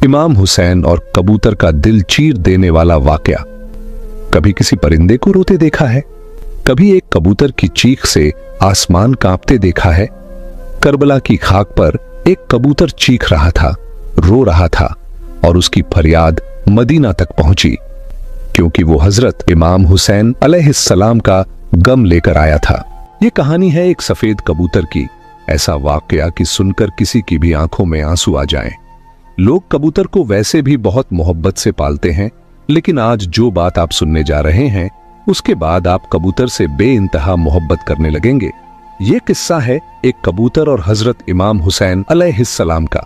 इमाम हुसैन और कबूतर का दिल चीर देने वाला वाकया। कभी किसी परिंदे को रोते देखा है? कभी एक कबूतर की चीख से आसमान कांपते देखा है? करबला की खाक पर एक कबूतर चीख रहा था, रो रहा था, और उसकी फरियाद मदीना तक पहुंची, क्योंकि वो हजरत इमाम हुसैन अलैहिस्सलाम का गम लेकर आया था। ये कहानी है एक सफेद कबूतर की, ऐसा वाकया कि सुनकर किसी की भी आंखों में आंसू आ जाएं। लोग कबूतर को वैसे भी बहुत मोहब्बत से पालते हैं, लेकिन आज जो बात आप सुनने जा रहे हैं उसके बाद आप कबूतर से बेइंतहा मोहब्बत करने लगेंगे। ये किस्सा है एक कबूतर और हजरत इमाम हुसैन अलैहिस्सलाम का।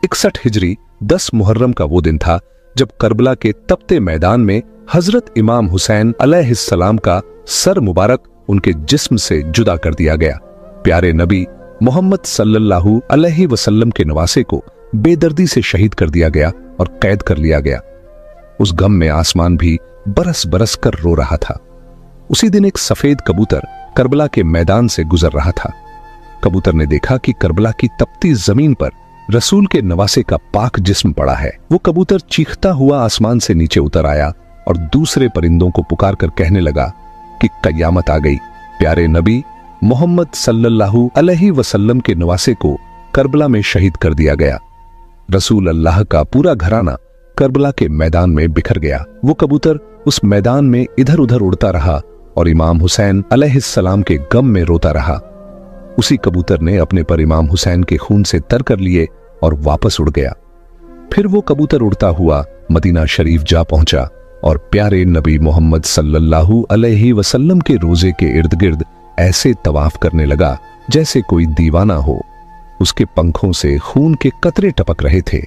61 हिजरी 10 मुहर्रम का वो दिन था जब करबला के तपते मैदान में हजरत इमाम हुसैन अलैहिस्सलाम का सर मुबारक उनके जिस्म से जुदा कर दिया गया। प्यारे नबी मोहम्मद सल्लल्लाहु अलैहि वसल्लम के नवासे को बेदर्दी से शहीद कर दिया गया और कैद कर लिया गया। उस गम में आसमान भी बरस बरस कर रो रहा था। उसी दिन एक सफेद कबूतर करबला के मैदान से गुजर रहा था। कबूतर ने देखा कि करबला की तपती जमीन पर रसूल के नवासे का पाक जिस्म पड़ा है। वो कबूतर चीखता हुआ आसमान से नीचे उतर आया और दूसरे परिंदों को पुकार कर कहने लगा कि कयामत आ गई। प्यारे नबी मोहम्मद सल्लल्लाहु अलैहि वसल्लम के नवासे को करबला में शहीद कर दिया गया। रसूल अल्लाह का पूरा घराना करबला के मैदान में बिखर गया। वो कबूतर उस मैदान में इधर उधर उड़ता रहा और इमाम हुसैन अलैहिस्सलाम के गम में रोता रहा। उसी कबूतर ने अपने पर इमाम हुसैन के खून से तर कर लिए और वापस उड़ गया। फिर वो कबूतर उड़ता हुआ मदीना शरीफ जा पहुंचा और प्यारे नबी मोहम्मद सल्लल्लाहु अलैहि वसल्लम के रोजे के इर्द गिर्द ऐसे तवाफ करने लगा जैसे कोई दीवाना हो। उसके पंखों से खून के कतरे टपक रहे थे।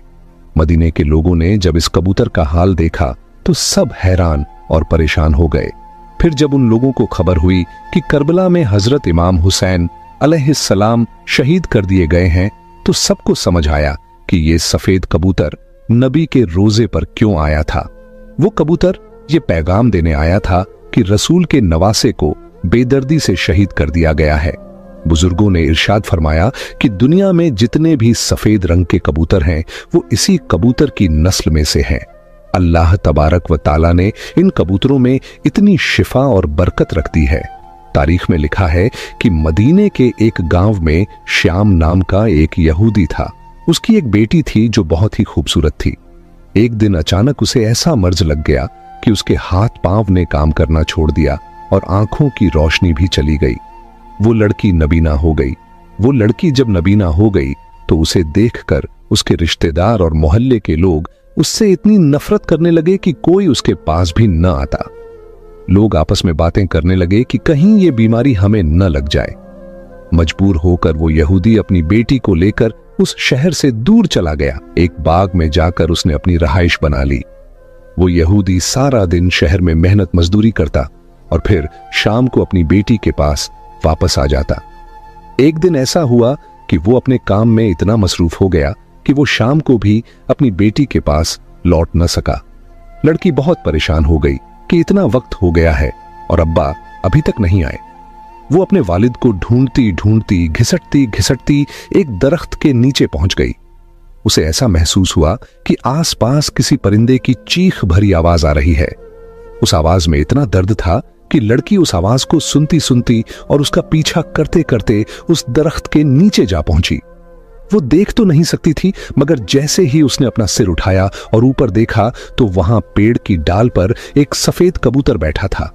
मदीने के लोगों ने जब इस कबूतर का हाल देखा तो सब हैरान और परेशान हो गए। फिर जब उन लोगों को खबर हुई कि करबला में हजरत इमाम हुसैन अलैहिस्सलाम शहीद कर दिए गए हैं, तो सबको समझ आया कि ये सफेद कबूतर नबी के रोजे पर क्यों आया था। वो कबूतर ये पैगाम देने आया था कि रसूल के नवासे को बेदर्दी से शहीद कर दिया गया है। बुजुर्गों ने इरशाद फरमाया कि दुनिया में जितने भी सफेद रंग के कबूतर हैं वो इसी कबूतर की नस्ल में से हैं। अल्लाह तबारक व ताला ने इन कबूतरों में इतनी शिफा और बरकत रख दी है। तारीख में लिखा है कि मदीने के एक गांव में श्याम नाम का एक यहूदी था। उसकी एक बेटी थी जो बहुत ही खूबसूरत थी। एक दिन अचानक उसे ऐसा मर्ज लग गया कि उसके हाथ पांव ने काम करना छोड़ दिया और आंखों की रोशनी भी चली गई। वो लड़की नबीना हो गई। वो लड़की जब नबीना हो गई तो उसे देखकर उसके रिश्तेदार और मोहल्ले के लोग उससे इतनी नफरत करने लगे कि कोई उसके पास भी न आता। लोग आपस में बातें करने लगे कि कहीं ये बीमारी हमें न लग जाए। मजबूर होकर वो यहूदी अपनी बेटी को लेकर उस शहर से दूर चला गया। एक बाग में जाकर उसने अपनी रहाइश बना ली। वो यहूदी सारा दिन शहर में मेहनत मजदूरी करता और फिर शाम को अपनी बेटी के पास वापस आ जाता। एक दिन ऐसा हुआ कि वो अपने काम में इतना मसरूफ हो गया कि वो शाम को भी अपनी बेटी के पास लौट न सका। लड़की बहुत परेशान हो गई कि इतना वक्त हो गया है और अब्बा अभी तक नहीं आए। वो अपने वालिद को ढूंढती ढूंढती घिसटती घिसटती एक दरख्त के नीचे पहुंच गई। उसे ऐसा महसूस हुआ कि आसपास किसी परिंदे की चीख भरी आवाज आ रही है। उस आवाज में इतना दर्द था कि लड़की उस आवाज को सुनती सुनती और उसका पीछा करते करते उस दरख्त के नीचे जा पहुंची। वो देख तो नहीं सकती थी, मगर जैसे ही उसने अपना सिर उठाया और ऊपर देखा तो वहां पेड़ की डाल पर एक सफेद कबूतर बैठा था।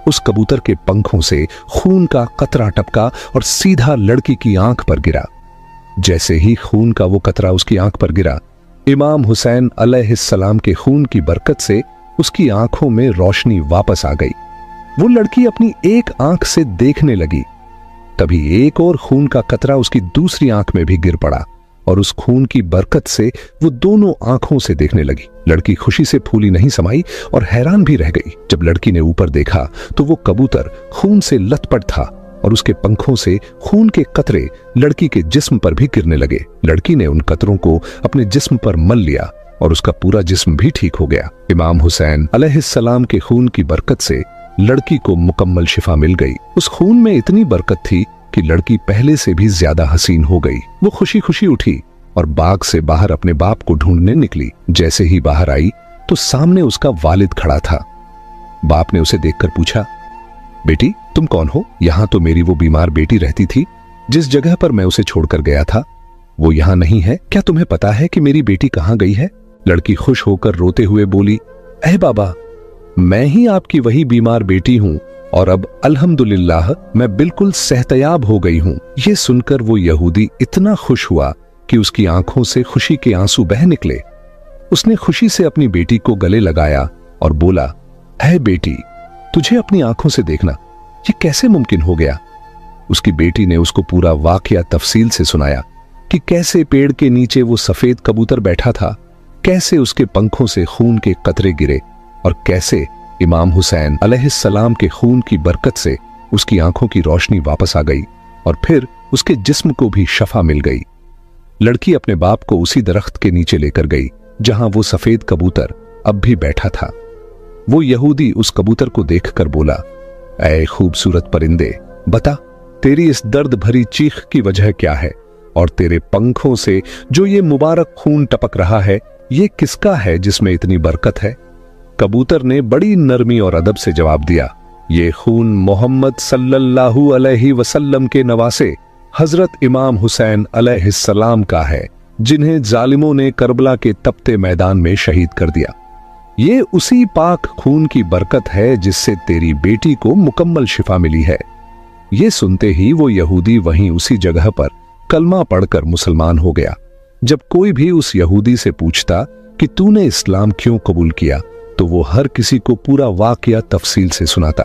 उस कबूतर के पंखों से खून का कतरा टपका और सीधा लड़की की आंख पर गिरा। जैसे ही खून का वो कतरा उसकी आंख पर गिरा, इमाम हुसैन अलैहिस्सलाम के खून की बरकत से उसकी आंखों में रोशनी वापस आ गई। वो लड़की अपनी एक आंख से देखने लगी। तभी एक और खून का कतरा उसकी दूसरी आंख में भी गिर पड़ा और उस खून की बरकत से वो दोनों आंखों से देखने लगी। लड़की खुशी से फूली नहीं समाई और हैरान भी रह गई। जब लड़की ने ऊपर देखा तो वो कबूतर खून से लथपथ था और उसके पंखों से खून के कतरे लड़की के जिस्म पर भी गिरने लगे। लड़की ने उन कतरों को अपने जिस्म पर मल लिया और उसका पूरा जिस्म भी ठीक हो गया। इमाम हुसैन अलैहिस्सलाम के खून की बरकत से लड़की को मुकम्मल शिफा मिल गई। उस खून में इतनी बरकत थी कि लड़की पहले से भी ज्यादा हसीन हो गई। वो खुशी खुशी उठी। और बाग से बाहर अपने बाप को ढूंढने निकली। जैसे ही बाहर आई तो सामने उसका वालिद खड़ा था। बाप ने उसे देखकर पूछा, बेटी तुम कौन हो? यहां तो मेरी वो बीमार बेटी रहती थी जिस जगह पर मैं उसे छोड़कर गया था, वो यहां नहीं है। क्या तुम्हें पता है कि मेरी बेटी कहां गई है? लड़की खुश होकर रोते हुए बोली, अहे बाबा, मैं ही आपकी वही बीमार बेटी हूं और अब अल्हम्दुलिल्लाह मैं बिल्कुल सेहतयाब हो गई हूं। यह सुनकर वो यहूदी इतना खुश हुआ कि उसकी आंखों से खुशी के आंसू बह निकले। उसने खुशी से अपनी बेटी को गले लगाया और बोला, है बेटी, तुझे अपनी आंखों से देखना ये कैसे मुमकिन हो गया? उसकी बेटी ने उसको पूरा वाकया तफसील से सुनाया कि कैसे पेड़ के नीचे वो सफेद कबूतर बैठा था, कैसे उसके पंखों से खून के कतरे गिरे और कैसे इमाम हुसैन अलैहिस्सलाम के खून की बरकत से उसकी आंखों की रोशनी वापस आ गई और फिर उसके जिस्म को भी शफा मिल गई। लड़की अपने बाप को उसी दरख्त के नीचे लेकर गई जहां वो सफेद कबूतर अब भी बैठा था। वो यहूदी उस कबूतर को देखकर बोला, ऐ खूबसूरत परिंदे, बता तेरी इस दर्द भरी चीख की वजह क्या है और तेरे पंखों से जो ये मुबारक खून टपक रहा है ये किसका है जिसमें इतनी बरकत है? कबूतर ने बड़ी नरमी और अदब से जवाब दिया, ये खून मोहम्मद सल्लल्लाहु अलैहि वसल्लम के नवासे हजरत इमाम हुसैन अलैहिस्सलाम का है, जिन्हें जालिमों ने करबला के तपते मैदान में शहीद कर दिया। ये उसी पाक खून की बरकत है जिससे तेरी बेटी को मुकम्मल शिफा मिली है। ये सुनते ही वो यहूदी वहीं उसी जगह पर कलमा पढ़कर मुसलमान हो गया। जब कोई भी उस यहूदी से पूछता कि तूने इस्लाम क्यों कबूल किया, तो वो हर किसी को पूरा वाकया तफसील से सुनाता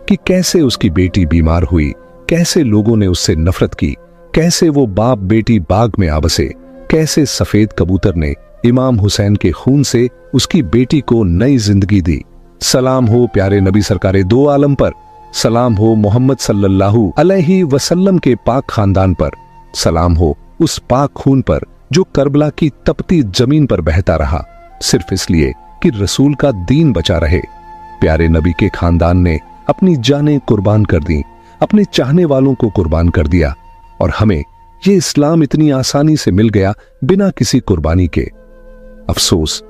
कि कैसे उसकी बेटी बीमार हुई, कैसे लोगों ने उससे नफरत की, कैसे वो बाप बेटी बाग में आ बसे, कैसे सफेद कबूतर ने इमाम हुसैन के खून से उसकी बेटी को नई जिंदगी दी। सलाम हो प्यारे नबी सरकारे दो आलम पर, सलाम हो मोहम्मद सल्लल्लाहु अलैहि वसल्लम के पाक खानदान पर, सलाम हो उस पाक खून पर जो करबला की तपती जमीन पर बहता रहा सिर्फ इसलिए कि रसूल का दीन बचा रहे। प्यारे नबी के खानदान ने अपनी जानें कुर्बान कर दी, अपने चाहने वालों को कुर्बान कर दिया और हमें ये इस्लाम इतनी आसानी से मिल गया बिना किसी कुर्बानी के। अफसोस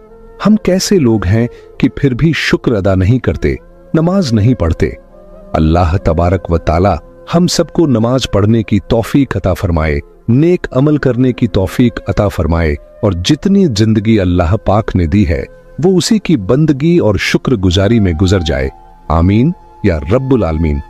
हम कैसे लोग हैं कि फिर भी शुक्र अदा नहीं करते, नमाज नहीं पढ़ते। अल्लाह तबारक व ताला हम सबको नमाज पढ़ने की तौफीक अता फरमाए, नेक अमल करने की तौफीक अता फरमाए और जितनी जिंदगी अल्लाह पाक ने दी है वो उसी की बंदगी और शुक्रगुजारी में गुजर जाए। आमीन या रब्बुल आलमीन।